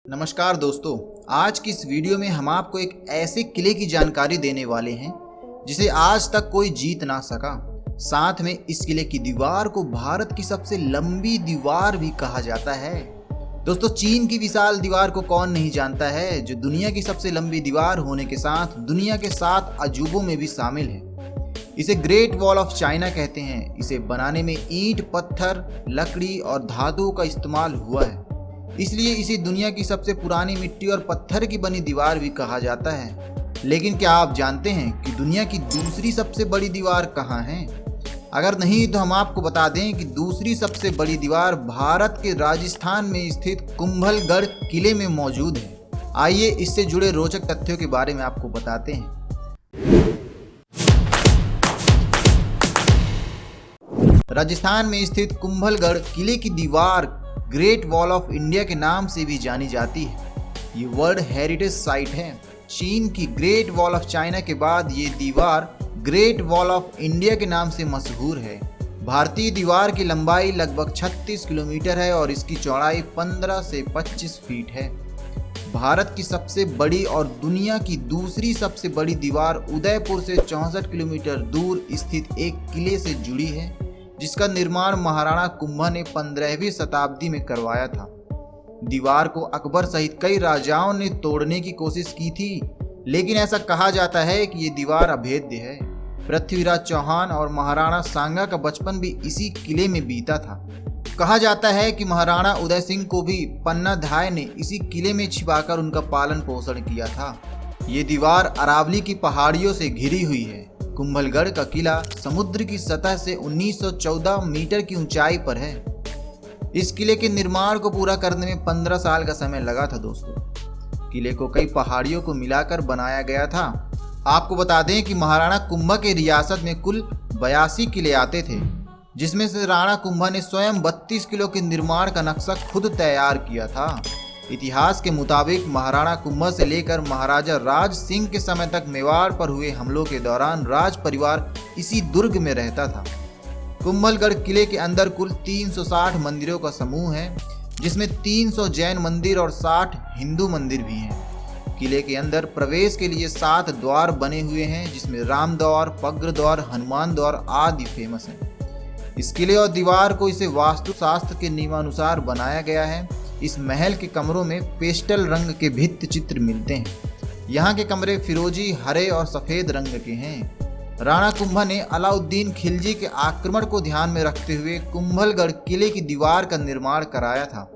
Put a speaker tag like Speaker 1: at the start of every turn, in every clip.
Speaker 1: नमस्कार दोस्तों, आज की इस वीडियो में हम आपको एक ऐसे किले की जानकारी देने वाले हैं जिसे आज तक कोई जीत ना सका। साथ में इस किले की दीवार को भारत की सबसे लंबी दीवार भी कहा जाता है। दोस्तों, चीन की विशाल दीवार को कौन नहीं जानता है, जो दुनिया की सबसे लंबी दीवार होने के साथ दुनिया के 7 अजूबों में भी शामिल है। इसे ग्रेट वॉल ऑफ चाइना कहते हैं। इसे बनाने में ईंट, पत्थर, लकड़ी और धातुओं का इस्तेमाल हुआ है, इसलिए इसे दुनिया की सबसे पुरानी मिट्टी और पत्थर की बनी दीवार भी कहा जाता है। लेकिन क्या आप जानते हैं कि दुनिया की दूसरी सबसे बड़ी दीवार कहाँ है? अगर नहीं तो हम आपको बता दें कि दूसरी सबसे बड़ी दीवार भारत के राजस्थान में स्थित कुंभलगढ़ किले में मौजूद है। आइए इससे जुड़े रोचक तथ्यों के बारे में आपको बताते हैं। राजस्थान में स्थित कुंभलगढ़ किले की दीवार ग्रेट वॉल ऑफ इंडिया के नाम से भी जानी जाती है। ये वर्ल्ड हेरिटेज साइट है। चीन की ग्रेट वॉल ऑफ चाइना के बाद ये दीवार ग्रेट वॉल ऑफ इंडिया के नाम से मशहूर है। भारतीय दीवार की लंबाई लगभग 36 किलोमीटर है और इसकी चौड़ाई 15 से 25 फीट है। भारत की सबसे बड़ी और दुनिया की दूसरी सबसे बड़ी दीवार उदयपुर से 64 किलोमीटर दूर स्थित एक किले से जुड़ी है, जिसका निर्माण महाराणा कुंभा ने 15वीं शताब्दी में करवाया था। दीवार को अकबर सहित कई राजाओं ने तोड़ने की कोशिश की थी, लेकिन ऐसा कहा जाता है कि ये दीवार अभेद्य है। पृथ्वीराज चौहान और महाराणा सांगा का बचपन भी इसी किले में बीता था। कहा जाता है कि महाराणा उदय सिंह को भी पन्नाधाय ने इसी किले में छिपाकर उनका पालन पोषण किया था। ये दीवार अरावली की पहाड़ियों से घिरी हुई है। कुंभलगढ़ का किला समुद्र की सतह से 1914 मीटर की ऊंचाई पर है। इस किले के निर्माण को पूरा करने में 15 साल का समय लगा था। दोस्तों, किले को कई पहाड़ियों को मिलाकर बनाया गया था। आपको बता दें कि महाराणा कुंभा के रियासत में कुल 82 किले आते थे, जिसमें से राणा कुंभा ने स्वयं 32 किलों के निर्माण का नक्शा खुद तैयार किया था। इतिहास के मुताबिक महाराणा कुंभा से लेकर महाराजा राज सिंह के समय तक मेवाड़ पर हुए हमलों के दौरान राज परिवार इसी दुर्ग में रहता था। कुंभलगढ़ किले के अंदर कुल 360 मंदिरों का समूह है, जिसमें 300 जैन मंदिर और 60 हिंदू मंदिर भी हैं। किले के अंदर प्रवेश के लिए 7 द्वार बने हुए हैं, जिसमें राम द्वार, पग्र द्वार, हनुमान द्वार आदि फेमस हैं। इस किले और दीवार को इसे वास्तुशास्त्र के नियमानुसार बनाया गया है। इस महल के कमरों में पेस्टल रंग के भित्ति चित्र मिलते हैं। यहाँ के कमरे फिरोजी, हरे और सफेद रंग के हैं। राणा कुंभा ने अलाउद्दीन खिलजी के आक्रमण को ध्यान में रखते हुए कुंभलगढ़ किले की दीवार का निर्माण कराया था,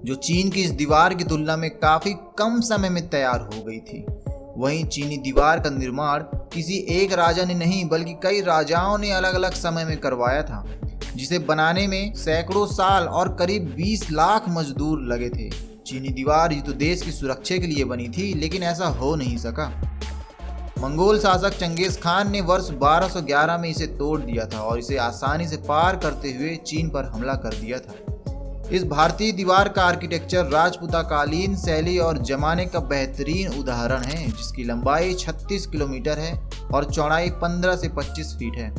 Speaker 1: जो चीन की इस दीवार की तुलना में काफी कम समय में तैयार हो गई थी। वहीं चीनी दीवार का निर्माण किसी एक राजा ने नहीं, बल्कि कई राजाओं ने अलग अलग समय में करवाया था, जिसे बनाने में सैकड़ों साल और करीब 20 लाख मजदूर लगे थे। चीनी दीवार ये तो देश की सुरक्षा के लिए बनी थी, लेकिन ऐसा हो नहीं सका। मंगोल शासक चंगेज खान ने वर्ष 1211 में इसे तोड़ दिया था और इसे आसानी से पार करते हुए चीन पर हमला कर दिया था। इस भारतीय दीवार का आर्किटेक्चर राजपूताकालीन शैली और जमाने का बेहतरीन उदाहरण है, जिसकी लंबाई 36 किलोमीटर है और चौड़ाई 15 से 25 फीट है।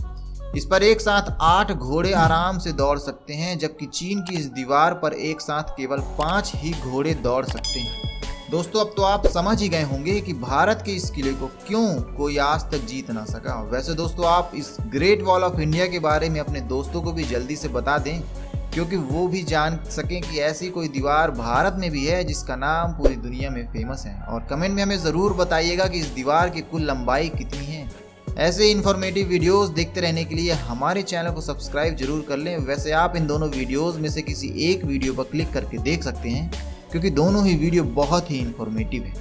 Speaker 1: इस पर एक साथ 8 घोड़े आराम से दौड़ सकते हैं, जबकि चीन की इस दीवार पर एक साथ केवल 5 ही घोड़े दौड़ सकते हैं। दोस्तों, अब तो आप समझ ही गए होंगे कि भारत के इस किले को क्यों कोई आज तक जीत ना सका। वैसे दोस्तों, आप इस ग्रेट वॉल ऑफ इंडिया के बारे में अपने दोस्तों को भी जल्दी से बता दें, क्योंकि वो भी जान सकें कि ऐसी कोई दीवार भारत में भी है जिसका नाम पूरी दुनिया में फेमस है। और कमेंट में हमें ज़रूर बताइएगा कि इस दीवार की कुल लंबाई कितनी है। ऐसे इन्फॉर्मेटिव वीडियोस देखते रहने के लिए हमारे चैनल को सब्सक्राइब जरूर कर लें। वैसे आप इन दोनों वीडियोस में से किसी एक वीडियो पर क्लिक करके देख सकते हैं, क्योंकि दोनों ही वीडियो बहुत ही इन्फॉर्मेटिव है।